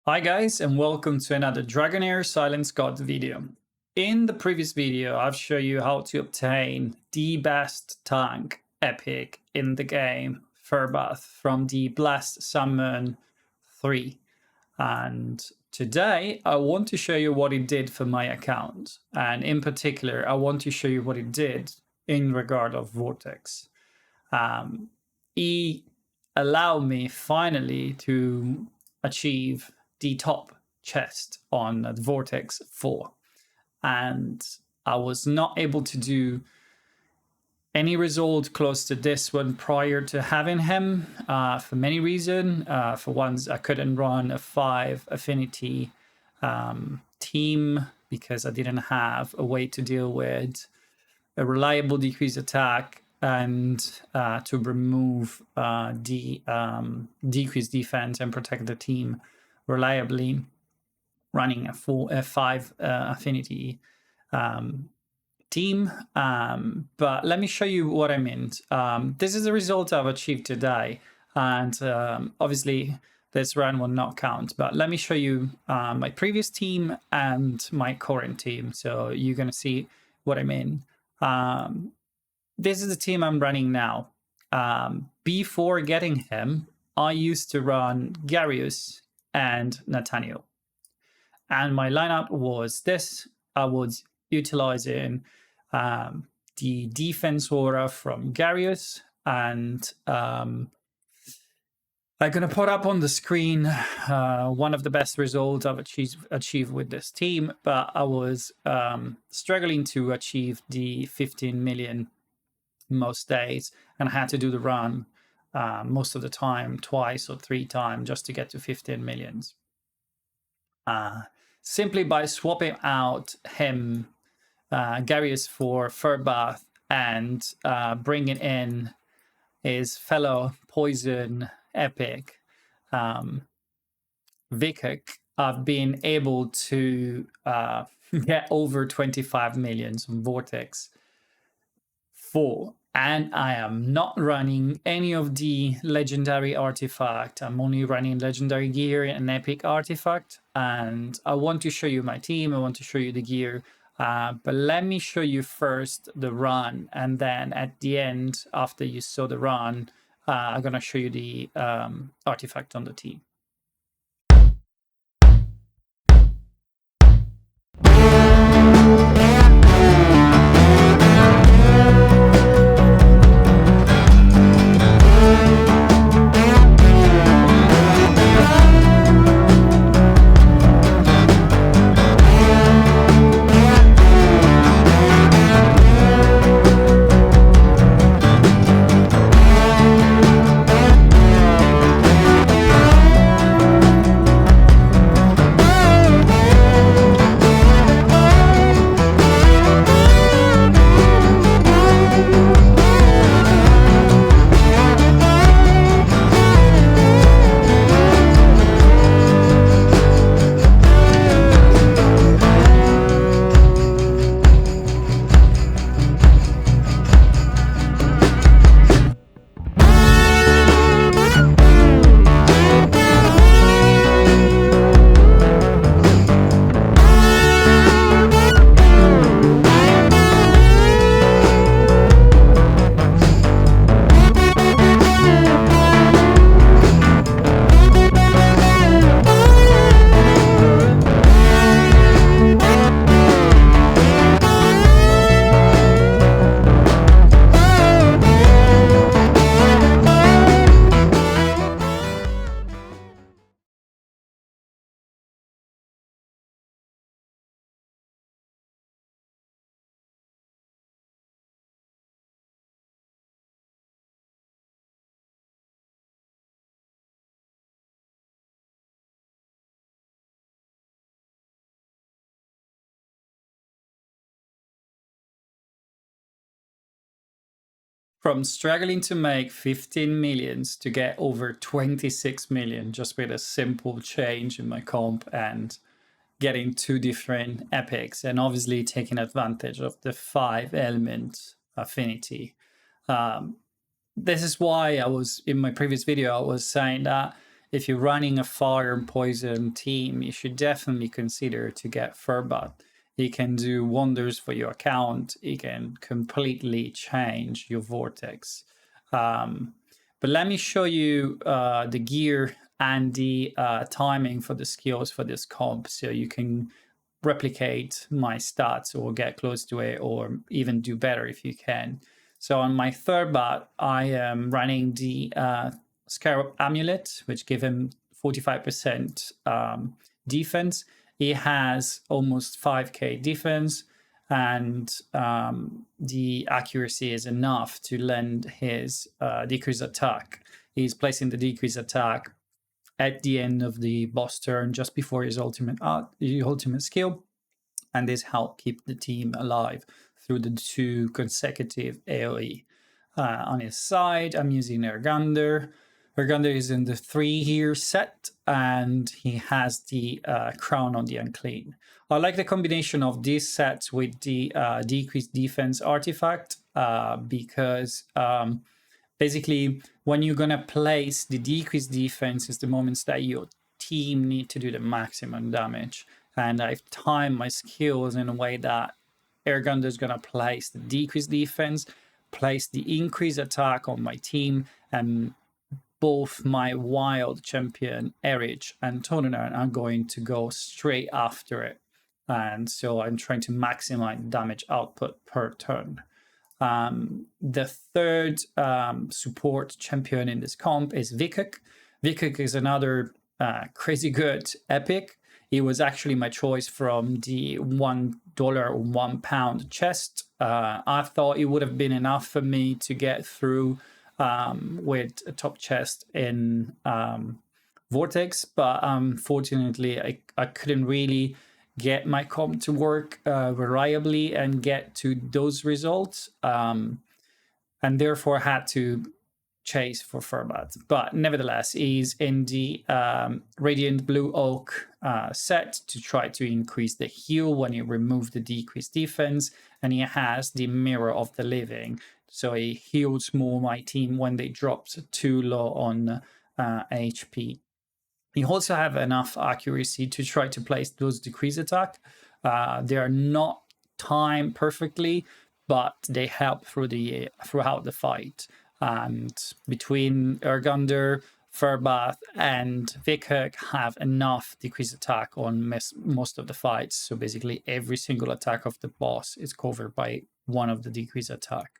Hi guys, and welcome to another Dragonair Silence God video. In the previous video, I've shown you how to obtain the best tank epic in the game, Firbath, from the Blast Summon 3. And today, I want to show you what it did for my account. And in particular, I want to show you what it did in regard of Vortex. He allowed me finally to achieve the top chest on the Vortex 4, and I was not able to do any result close to this one prior to having him for many reasons. For once, I couldn't run a 5 affinity team because I didn't have a way to deal with a reliable decreased attack and to remove the decreased defense and protect the team reliably, running a 5 affinity team. But let me show you what I meant. This is the result I've achieved today, and obviously this run will not count, but let me show you my previous team and my current team, so you're going to see what I mean. This is the team I'm running now. Before getting him, I used to run Garius and Nathaniel. And my lineup was this. I was utilizing the defense aura from Garius, and I'm going to put up on the screen one of the best results I've achieved with this team, but I was struggling to achieve the 15 million most days, and I had to do the run most of the time, twice or 3 times, just to get to 15 millions. Simply by swapping out him, Garius, for Firbath, and bringing in his fellow poison epic, Vikak, I've been able to get over 25 millions on Vortex 4. And I am not running any of the legendary artifact. I'm only running legendary gear and epic artifact. And I want to show you my team. I want to show you the gear. But let me show you first the run. And then at the end, after you saw the run, I'm going to show you the artifact on the team. From struggling to make 15 millions to get over 26 million just with a simple change in my comp and getting 2 different epics, and obviously taking advantage of the 5 element affinity. This is why I was, in my previous video, I was saying that if you're running a fire and poison team, you should definitely consider to get Furbat. He can do wonders for your account. He can completely change your vortex. But let me show you the gear and the timing for the skills for this comp, so you can replicate my stats or get close to it, or even do better if you can. So on my third bot, I am running the Scarab Amulet, which give him 45% defense. He has almost 5k defense, and the accuracy is enough to lend his decrease attack. He's placing the decrease attack at the end of the boss turn, just before his ultimate skill, and this helped keep the team alive through the 2 consecutive AoE. On his side, I'm using Ergander. Ergander is in the 3 here set, and he has the Crown on the Unclean. I like the combination of this set with the decreased defense artifact, because basically, when you're going to place the decreased defense is the moments that your team need to do the maximum damage. And I've timed my skills in a way that Ergander is going to place the decreased defense, place the increased attack on my team, and both my wild champion, Erich, and Dragonair are going to go straight after it. And so I'm trying to maximize damage output per turn. The third support champion in this comp is Vikuk. Vikuk is another crazy good epic. It was actually my choice from the $1 or £1 chest. I thought it would have been enough for me to get through with a top chest in Vortex, but unfortunately I couldn't really get my comp to work reliably and get to those results, and therefore had to chase for Furbat. But nevertheless, he's in the Radiant Blue Oak set to try to increase the heal when you remove the decreased defense, and he has the Mirror of the Living, so he heals more my team when they dropped too low on HP. You also have enough accuracy to try to place those decrease attack. They are not timed perfectly, but they help throughout the fight. And between Ergander, Furbath, and Vikuk have enough decrease attack on most of the fights. So basically every single attack of the boss is covered by one of the decrease attack.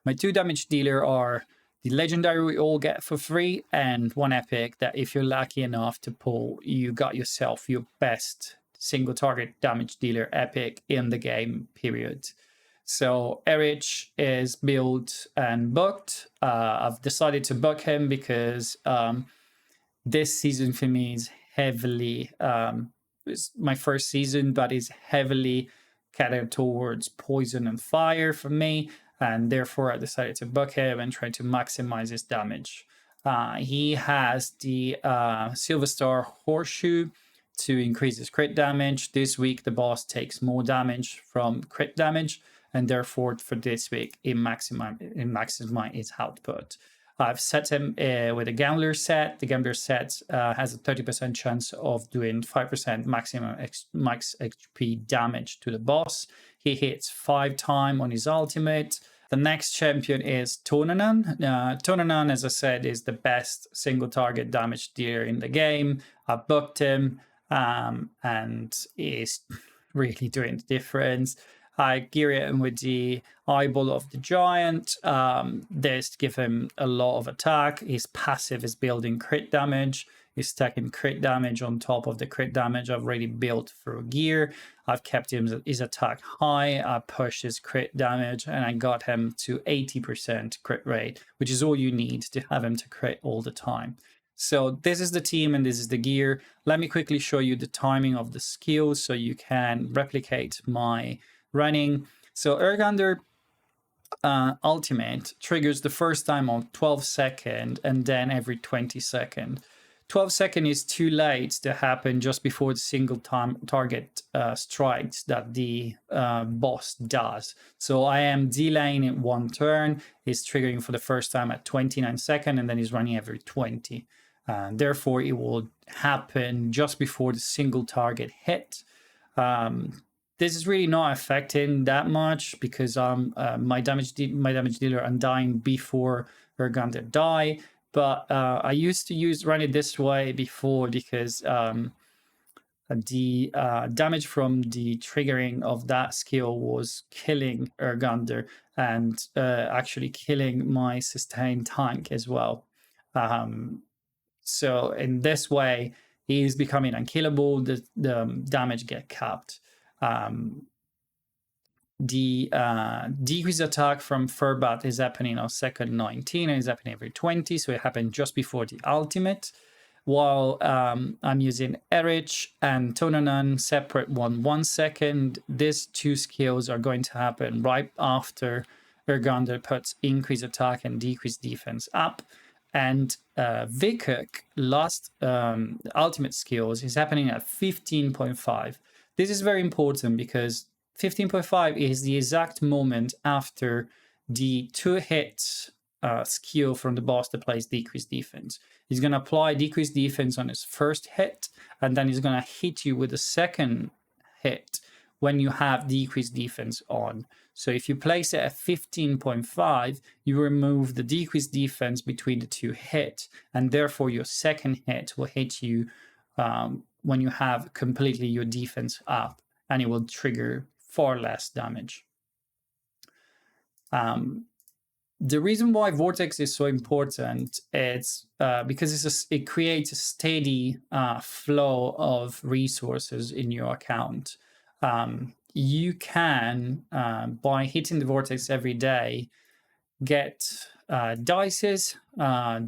My 2 damage dealer are the legendary we all get for free, and 1 epic that if you're lucky enough to pull, you got yourself your best single target damage dealer epic in the game, period. So Erich is built and booked. I've decided to book him because this season for me is heavily, it's my first season, but is heavily catered towards poison and fire for me. And therefore I decided to book him and try to maximize his damage. He has the Silver Star Horseshoe to increase his crit damage. This week the boss takes more damage from crit damage, and therefore for this week it maximizes his output. I've set him with a Gambler set. The Gambler set has a 30% chance of doing 5% maximum max HP damage to the boss. He hits 5 times on his ultimate. The next champion is Tonanan. Tonanan, as I said, is the best single target damage dealer in the game. I booked him, and is really doing the difference. I gear him with the Eyeball of the Giant. This to give him a lot of attack. His passive is building crit damage. He's stacking crit damage on top of the crit damage I've already built through gear. I've kept his attack high. I pushed his crit damage, and I got him to 80% crit rate, which is all you need to have him to crit all the time. So this is the team and this is the gear. Let me quickly show you the timing of the skills so you can replicate my running. So Ergander ultimate triggers the first time on 12 seconds and then every 20 seconds. 12 seconds is too late to happen just before the single target strikes that the boss does. So I am delaying it 1 turn. It's triggering for the first time at 29 seconds, and then he's running every 20. and therefore it will happen just before the single target hit. This is really not affecting that much because my damage dealer I'm dying before Urgander die. But I used to run it this way before because the damage from the triggering of that skill was killing Urgander and actually killing my sustain tank as well. So in this way, he's becoming unkillable. The damage get capped. The decrease attack from Furbat is happening on second 19 and is happening every 20, so it happened just before the ultimate. While I'm using Erich and Tonanan separate 1 second, these two skills are going to happen right after Urgander puts increase attack and decrease defense up. And Vikuk last ultimate skills is happening at 15.5. This is very important because 15.5 is the exact moment after the 2-hit skill from the boss that plays decreased defense. He's going to apply decreased defense on his first hit, and then he's going to hit you with the second hit when you have decreased defense on. So if you place it at 15.5, you remove the decreased defense between the two hits, and therefore your second hit will hit you when you have completely your defense up, and it will trigger far less damage. The reason why Vortex is so important is because it creates a steady flow of resources in your account. You can, by hitting the Vortex every day, get dices.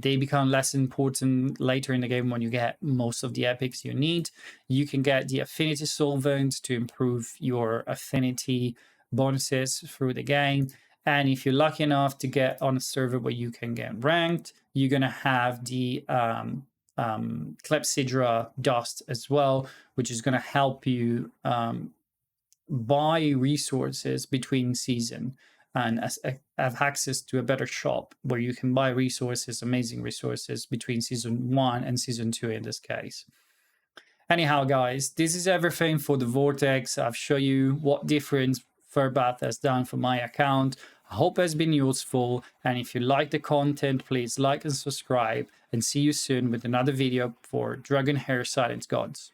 They become less important later in the game when you get most of the epics you need. You can get the affinity solvent to improve your affinity bonuses through the game. And if you're lucky enough to get on a server where you can get ranked, you're going to have the Clepsydra dust as well, which is going to help you buy resources between season and have access to a better shop where you can buy resources, amazing resources between season 1 and season 2 in this case. Anyhow, guys, this is everything for the Vortex. I've shown you what difference Furbat has done for my account. I hope it has been useful, and if you like the content, please like and subscribe, and see you soon with another video for Dragonheir Silent Gods.